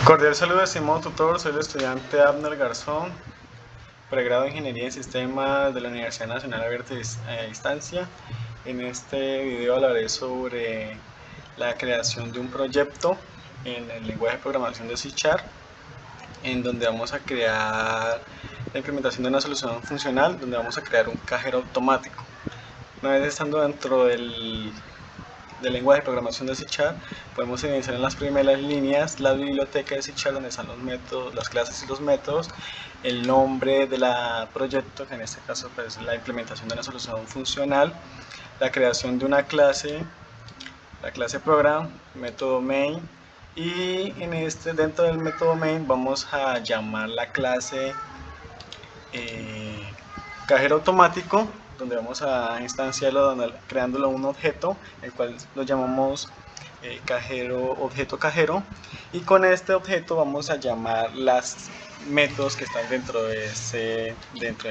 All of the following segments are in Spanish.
Cordial saludo, estimado tutor. Soy el estudiante Abner Garzón, pregrado de Ingeniería en Sistemas de la Universidad Nacional Abierta a Distancia. En este video hablaré sobre la creación de un proyecto en el lenguaje de programación de C#, en donde vamos a crear la implementación de una solución funcional, donde vamos a crear un cajero automático. Una vez estando dentro del lenguaje de programación de C#, podemos iniciar en las primeras líneas la biblioteca de C#, donde están los métodos, las clases y los métodos, el nombre del proyecto, que en este caso pues, es la implementación de una solución funcional, la creación de una clase, la clase program, método main, y dentro del método main vamos a llamar la clase cajero automático, donde vamos a instanciarlo creándolo un objeto, el cual lo llamamos objeto cajero, y con este objeto vamos a llamar los métodos que están dentro de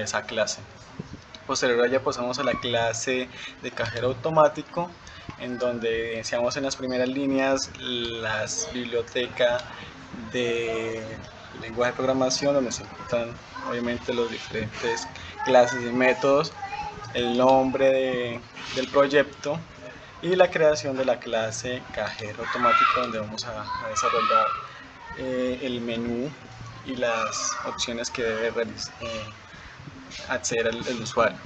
esa clase. Posterior a ella pasamos a la clase de cajero automático, en donde iniciamos en las primeras líneas las bibliotecas de lenguaje de programación, donde se encuentran obviamente los diferentes clases y métodos, el nombre del proyecto y la creación de la clase cajero automático, donde vamos a desarrollar el menú y las opciones que debe acceder el usuario.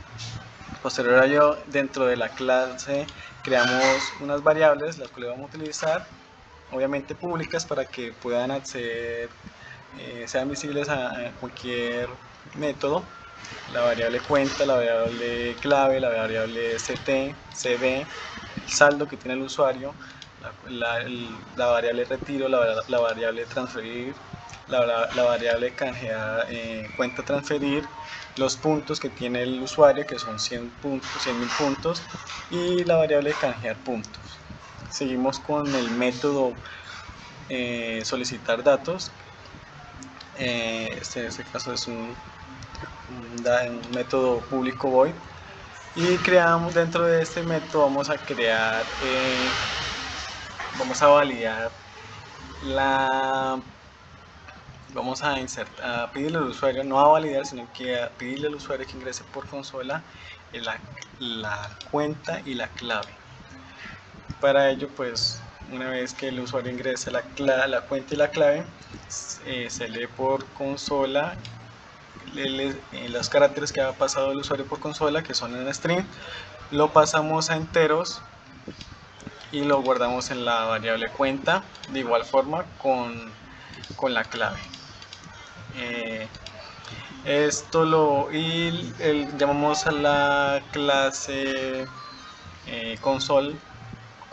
Posterior a ello, dentro de la clase creamos unas variables las cuales vamos a utilizar, obviamente públicas, para que puedan acceder, sean visibles a cualquier método. La variable cuenta, la variable clave, la variable ct, cb, el saldo que tiene el usuario, la variable retiro, la variable transferir, la variable canjear, cuenta transferir, los puntos que tiene el usuario, que son 100.000 puntos, y la variable canjear puntos. Seguimos con el método solicitar datos. En este caso es un método público void, y creamos dentro de este método, vamos a crear, vamos a validar vamos a pedirle al usuario, no a validar, sino que a pedirle al usuario que ingrese por consola la cuenta y la clave. Para ello, pues una vez que el usuario ingrese la cuenta y la clave, se lee por consola los caracteres que ha pasado el usuario por consola, que son en string, lo pasamos a enteros y lo guardamos en la variable cuenta, de igual forma con la clave. Llamamos a la clase console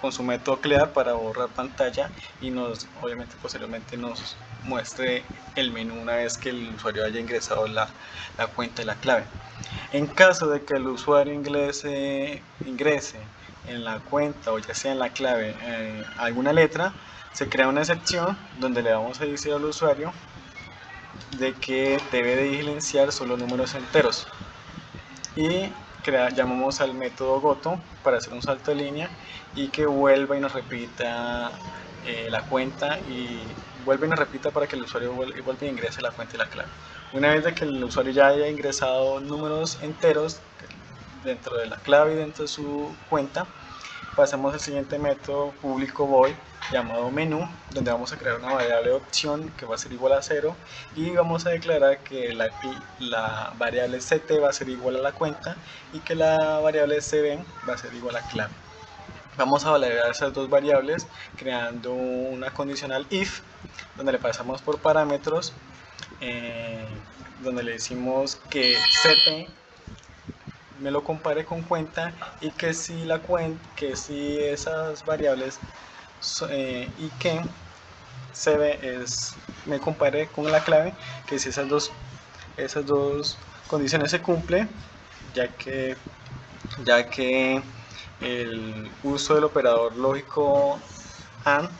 con su método clear para borrar pantalla, y obviamente posteriormente nos muestre el menú una vez que el usuario haya ingresado la cuenta y la clave. En caso de que el usuario ingrese en la cuenta, o ya sea en la clave, alguna letra, se crea una excepción donde le vamos a decir al usuario de que debe de silenciar solo números enteros, y llamamos al método goto para hacer un salto de línea y que vuelva y nos repita la cuenta, y vuelve y nos repita para que el usuario vuelva e ingrese la cuenta y la clave. Una vez de que el usuario ya haya ingresado números enteros dentro de la clave y dentro de su cuenta, pasamos al siguiente método público void llamado menú, donde vamos a crear una variable de opción que va a ser igual a 0, y vamos a declarar que la variable ct va a ser igual a la cuenta y que la variable cb va a ser igual a clave. Vamos a validar esas dos variables creando una condicional if, donde le pasamos por parámetros, donde le decimos que ct me lo compare con cuenta, y que si esas variables y que me compare con la clave, que si esas dos condiciones se cumplen, ya que el uso del operador lógico AND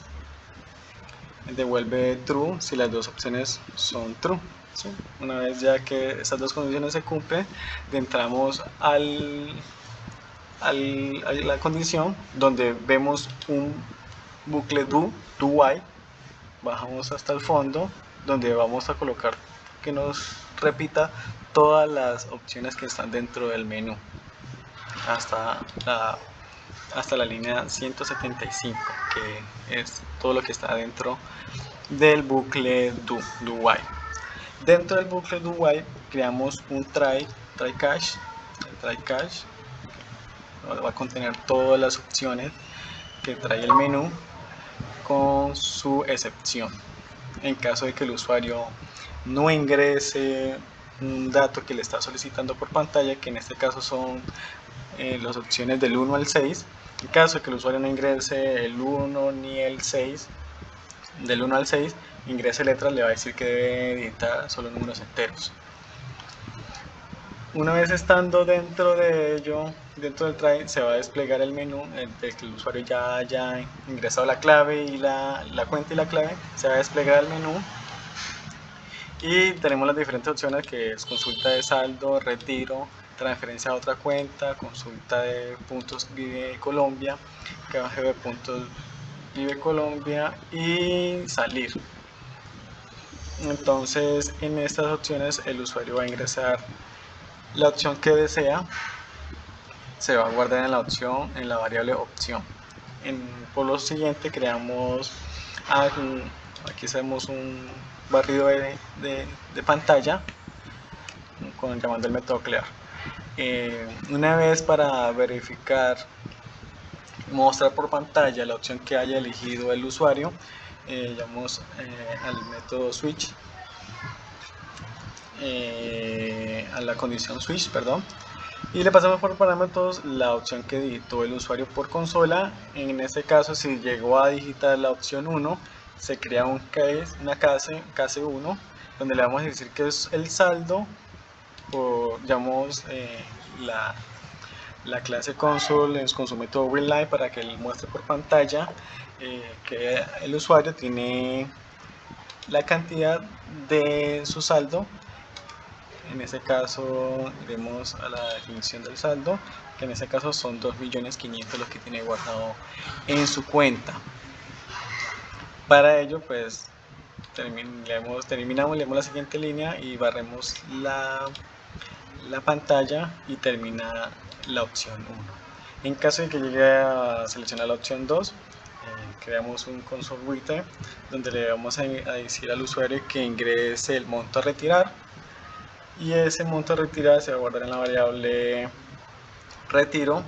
devuelve true si las dos opciones son true. ¿Sí? Una vez ya que esas dos condiciones se cumplen, entramos a la condición donde vemos un bucle do while, bajamos hasta el fondo, donde vamos a colocar que nos repita todas las opciones que están dentro del menú hasta la línea 175, que es todo lo que está dentro del bucle do while. Dentro del bucle do while creamos un try catch. El try catch va a contener todas las opciones que trae el menú, con su excepción en caso de que el usuario no ingrese un dato que le está solicitando por pantalla, que en este caso son las opciones del 1 al 6. En caso de que el usuario no ingrese el 1 ni el 6, del 1 al 6 ingrese letras, le va a decir que debe editar solo números enteros. Una vez estando dentro de ello, dentro del try, se va a desplegar el menú de que el usuario ya haya ingresado la clave y la cuenta y la clave. Se va a desplegar el menú y tenemos las diferentes opciones, que es consulta de saldo, retiro, transferencia a otra cuenta, consulta de puntos Vive Colombia, canjeo de puntos Vive Colombia y salir. Entonces, en estas opciones el usuario va a ingresar la opción que desea, se va a guardar en la variable opción. Por lo siguiente creamos, aquí hacemos un barrido de pantalla llamando el método clear. Una vez, para verificar, mostrar por pantalla la opción que haya elegido el usuario, llamamos al método switch, a la condición switch, perdón, y le pasamos por parámetros la opción que digitó el usuario por consola. En este caso, si llegó a digitar la opción 1, se crea una case 1, donde le vamos a decir que es el saldo, o llamamos la clase console con su método real-line para que le muestre por pantalla que el usuario tiene la cantidad de su saldo. En este caso iremos a la definición del saldo, que en este caso son 2.500.000 los que tiene guardado en su cuenta. Para ello, pues terminamos, leemos la siguiente línea y barremos la pantalla y termina la opción 1. En caso de que llegue a seleccionar la opción 2, creamos un console writer donde le vamos a decir al usuario que ingrese el monto a retirar, y ese monto a retirar se va a guardar en la variable retiro,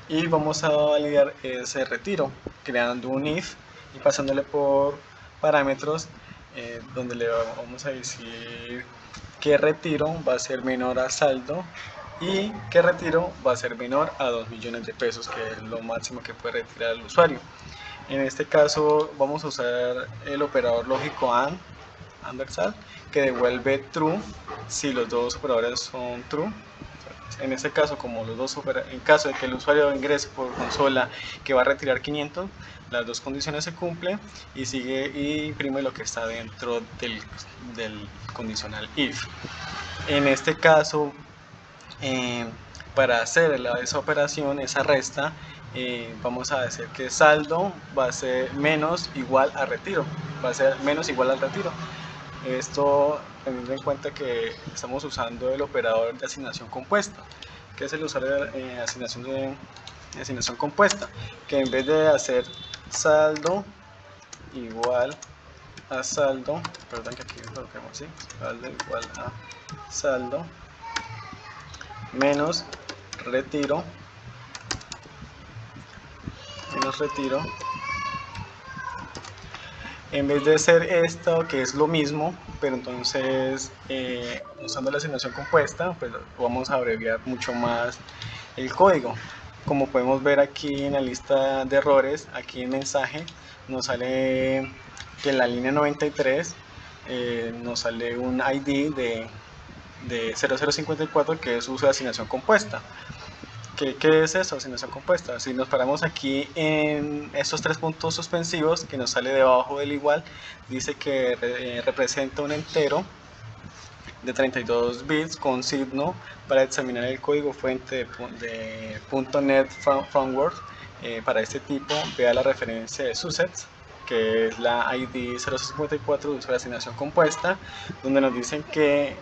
y vamos a validar ese retiro creando un if y pasándole por parámetros, donde le vamos a decir que retiro va a ser menor a saldo y que retiro va a ser menor a 2 millones de pesos, que es lo máximo que puede retirar el usuario. En este caso vamos a usar el operador lógico AND, que devuelve true si los dos operadores son true. En este caso, como los dos en caso de que el usuario ingrese por consola que va a retirar 500, las dos condiciones se cumplen y imprime lo que está dentro del condicional if. En este caso, para hacer esa operación, esa resta, vamos a decir que saldo va a ser menos igual a retiro, va a ser menos igual al retiro. Esto teniendo en cuenta que estamos usando el operador de asignación compuesta, que es el usuario de asignación compuesta, que en vez de hacer saldo igual a saldo, perdón que aquí lo coloquemos así, saldo igual a saldo menos retiro, en vez de ser esto, que es lo mismo, pero entonces usando la asignación compuesta, pues vamos a abreviar mucho más el código. Como podemos ver aquí en la lista de errores, aquí en mensaje nos sale que en la línea 93 nos sale un ID de 0054, que es uso de asignación compuesta. ¿Qué es eso? Asignación compuesta. Si nos paramos aquí en estos tres puntos suspensivos que nos sale debajo del igual, dice que representa un entero de 32 bits con signo para examinar el código fuente de .NET Framework. Para este tipo, vea la referencia de susets. que es la ID 054 de uso de asignación compuesta, donde nos dicen que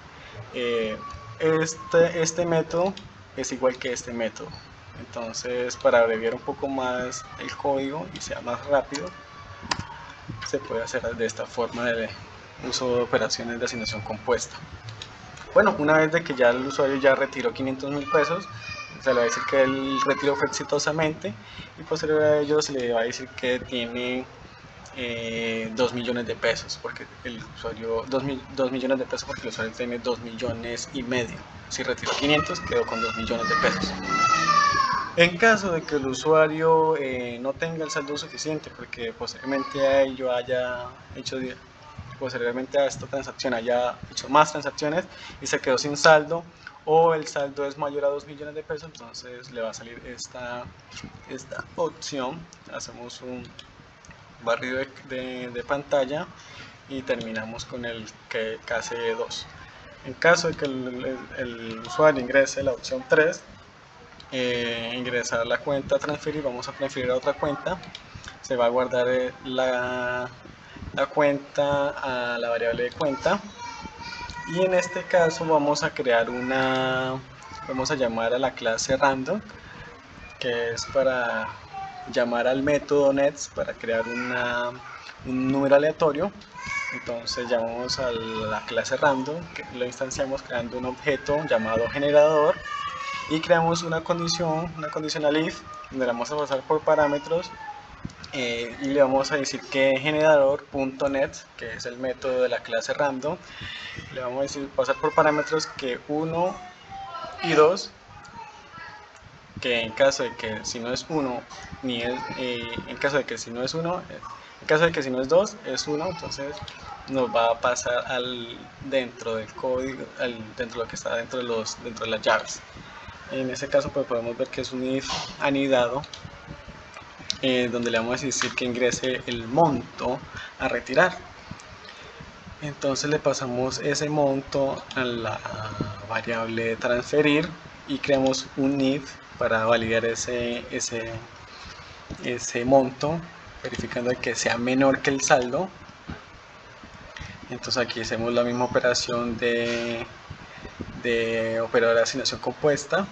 este método es igual que este método. Entonces, para abreviar un poco más el código y sea más rápido, se puede hacer de esta forma de uso de operaciones de asignación compuesta. Bueno, una vez de que ya el usuario ya retiró 500.000 pesos, se le va a decir que el retiro fue exitosamente, y posterior a ello se le va a decir que tiene 2 millones de pesos, porque el usuario 2 millones de pesos porque el usuario tiene 2,5 millones. Si retiró 500, quedó con 2 millones de pesos. En caso de que el usuario no tenga el saldo suficiente, porque posteriormente a ello haya hecho, posteriormente a esta transacción haya hecho más transacciones y se quedó sin saldo, o el saldo es mayor a 2 millones de pesos, entonces le va a salir esta opción. Hacemos un barrido de pantalla y terminamos con el KCE2. En caso de que el usuario ingrese la opción 3, ingresar la cuenta, transferir, vamos a transferir a otra cuenta, se va a guardar la cuenta a la variable de cuenta, y en este caso vamos a crear vamos a llamar a la clase random, que es para llamar al método nets para crear un número aleatorio. Entonces llamamos a la clase random, que lo instanciamos creando un objeto llamado generador, y creamos una condicional if, donde la vamos a pasar por parámetros, y le vamos a decir que generador.net, que es el método de la clase random, le vamos a decir pasar por parámetros que 1 y 2, que en caso de que si no es 1, en caso de que si no es 1, en caso de que si no es 2, es 1, entonces nos va a pasar dentro del código, dentro de lo que está dentro de las llaves. En este caso pues podemos ver que es un if anidado, donde le vamos a decir que ingrese el monto a retirar. Entonces le pasamos ese monto a la variable transferir y creamos un if para validar ese monto, verificando que sea menor que el saldo. Entonces aquí hacemos la misma operación de operador de asignación compuesta,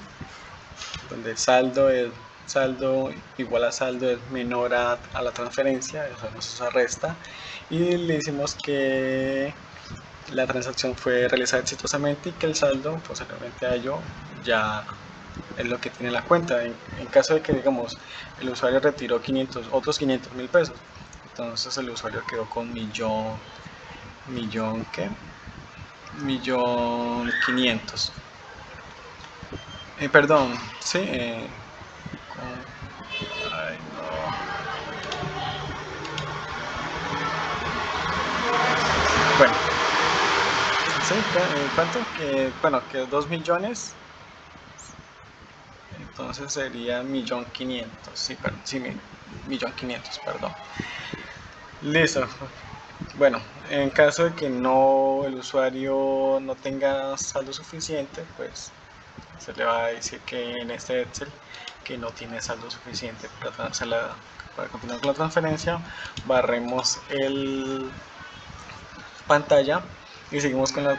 donde saldo igual a saldo es menor a la transferencia, eso nos resta, y le decimos que la transacción fue realizada exitosamente y que el saldo posteriormente a ello ya es lo que tiene la cuenta. En caso de que digamos el usuario retiró otros 500.000 pesos, entonces el usuario quedó con millón 500. Perdón, sí, ay, no. Bueno, sí, ¿cuánto? Bueno, que 2 millones, entonces sería 1.500.000, sí, perdón, sí, 1.500.000, perdón. Listo. Bueno, en caso de que el usuario no tenga saldo suficiente, pues se le va a decir que en este Excel que no tiene saldo suficiente para continuar con la transferencia. Barremos el pantalla y seguimos con la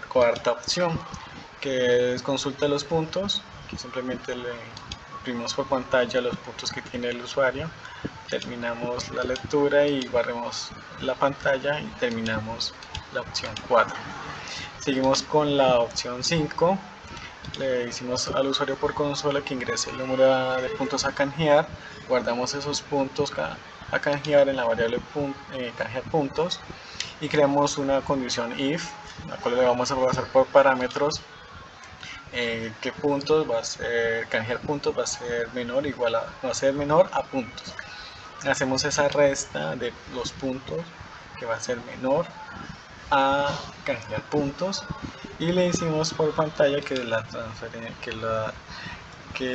cuarta opción, que es consulta los puntos. Aquí simplemente le imprimimos por pantalla los puntos que tiene el usuario, terminamos la lectura y barremos la pantalla y terminamos la opción 4. Seguimos con la opción 5. Le decimos al usuario por consola que ingrese el número de puntos a canjear, guardamos esos puntos a canjear en la variable canjear puntos, y creamos una condición if, la cual le vamos a pasar por parámetros qué puntos va a ser, canjear puntos va a ser menor a puntos. Hacemos esa resta de los puntos que va a ser menor a canjear puntos, y le decimos por pantalla que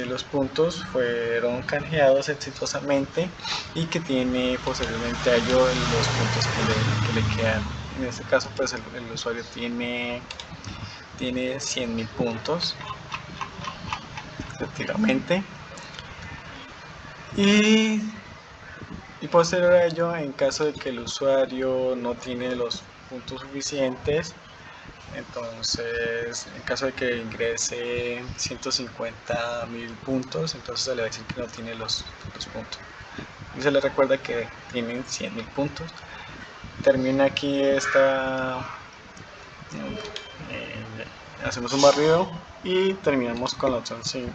los puntos fueron canjeados exitosamente y que tiene posiblemente a ello los puntos que le quedan. En este caso pues el usuario tiene 100.000 puntos efectivamente, y Y posterior a ello, en caso de que el usuario no tiene los puntos suficientes, entonces en caso de que ingrese 150.000 puntos, entonces se le va a decir que no tiene los puntos. Y se le recuerda que tienen 100.000 puntos. Termina aquí hacemos un barrido y terminamos con la opción 5.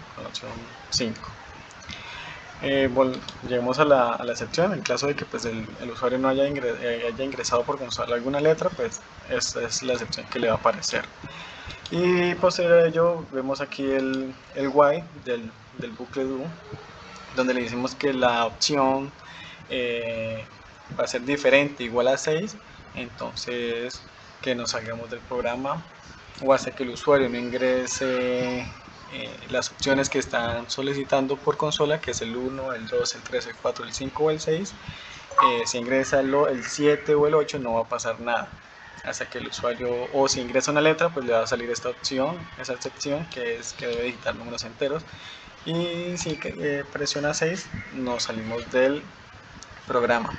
Lleguemos a la excepción. En caso de que pues, el usuario no haya ingresado por consola alguna letra, pues esta es la excepción que le va a aparecer. Y posterior a ello vemos aquí el while del bucle do, donde le decimos que la opción va a ser diferente, igual a 6, entonces que nos salgamos del programa o hasta que el usuario no ingrese las opciones que están solicitando por consola, que es el 1, el 2, el 3, el 4, el 5 o el 6. Si ingresa el 7 o el 8 no va a pasar nada hasta que el usuario, o si ingresa una letra, pues le va a salir esta opción, esa excepción, que es que debe digitar números enteros. Y si presiona 6 nos salimos del programa.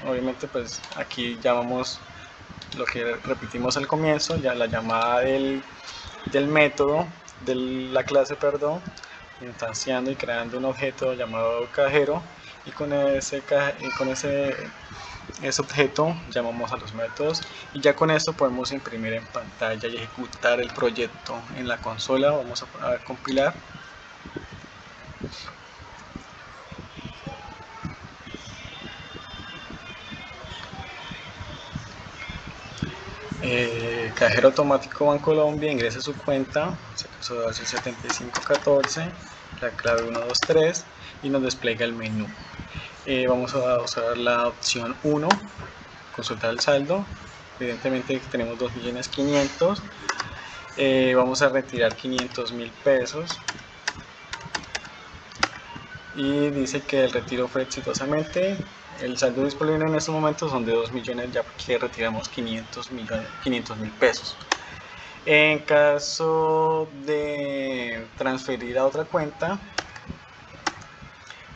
Obviamente pues aquí llamamos lo que repetimos al comienzo, ya la llamada del método, de la clase, perdón, instanciando y creando un objeto llamado cajero, y con ese objeto llamamos a los métodos, y ya con esto podemos imprimir en pantalla y ejecutar el proyecto en la consola. Vamos a compilar. Cajero automático Bancolombia, ingresa su cuenta, se puso 7514, la clave 123 y nos despliega el menú. Vamos a usar la opción 1, consultar el saldo. Evidentemente tenemos 2.500.000. Vamos a retirar 500.000 pesos y dice que el retiro fue exitosamente. El saldo disponible en estos momentos son de 2 millones, ya que retiramos 500.000 pesos. En caso de transferir a otra cuenta,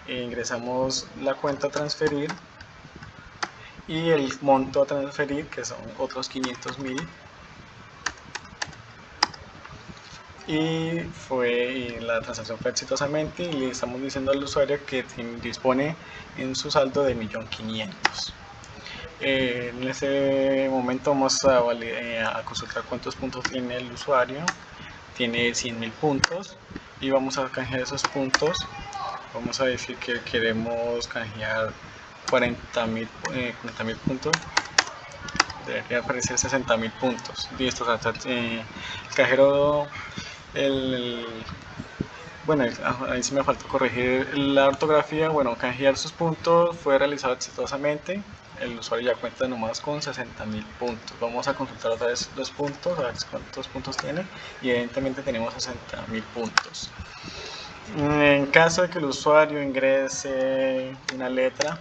ingresamos la cuenta a transferir y el monto a transferir, que son otros 500.000. Y la transacción fue exitosamente, y le estamos diciendo al usuario que dispone en su saldo de 1.500.000. En ese momento vamos a consultar cuántos puntos tiene el usuario. Tiene 100.000 puntos y vamos a canjear esos puntos. Vamos a decir que queremos canjear 40.000 puntos. Debería aparecer 60.000 puntos. Listo, el cajero, bueno, ahí sí me faltó corregir la ortografía. Bueno, canjear sus puntos fue realizado exitosamente. El usuario ya cuenta nomás con 60.000 puntos. Vamos a consultar otra vez los puntos, a ver cuántos puntos tiene, y evidentemente tenemos 60.000 puntos. En caso de que el usuario ingrese una letra,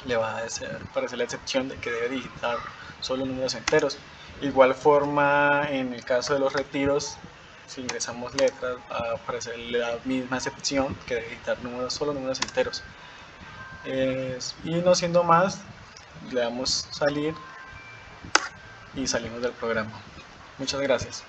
le va a aparecer la excepción de que debe digitar solo números enteros. Igual forma, en el caso de los retiros, si ingresamos letras, va a aparecer la misma excepción, que debe digitar solo números enteros. Y no siendo más, le damos salir y salimos del programa. Muchas gracias.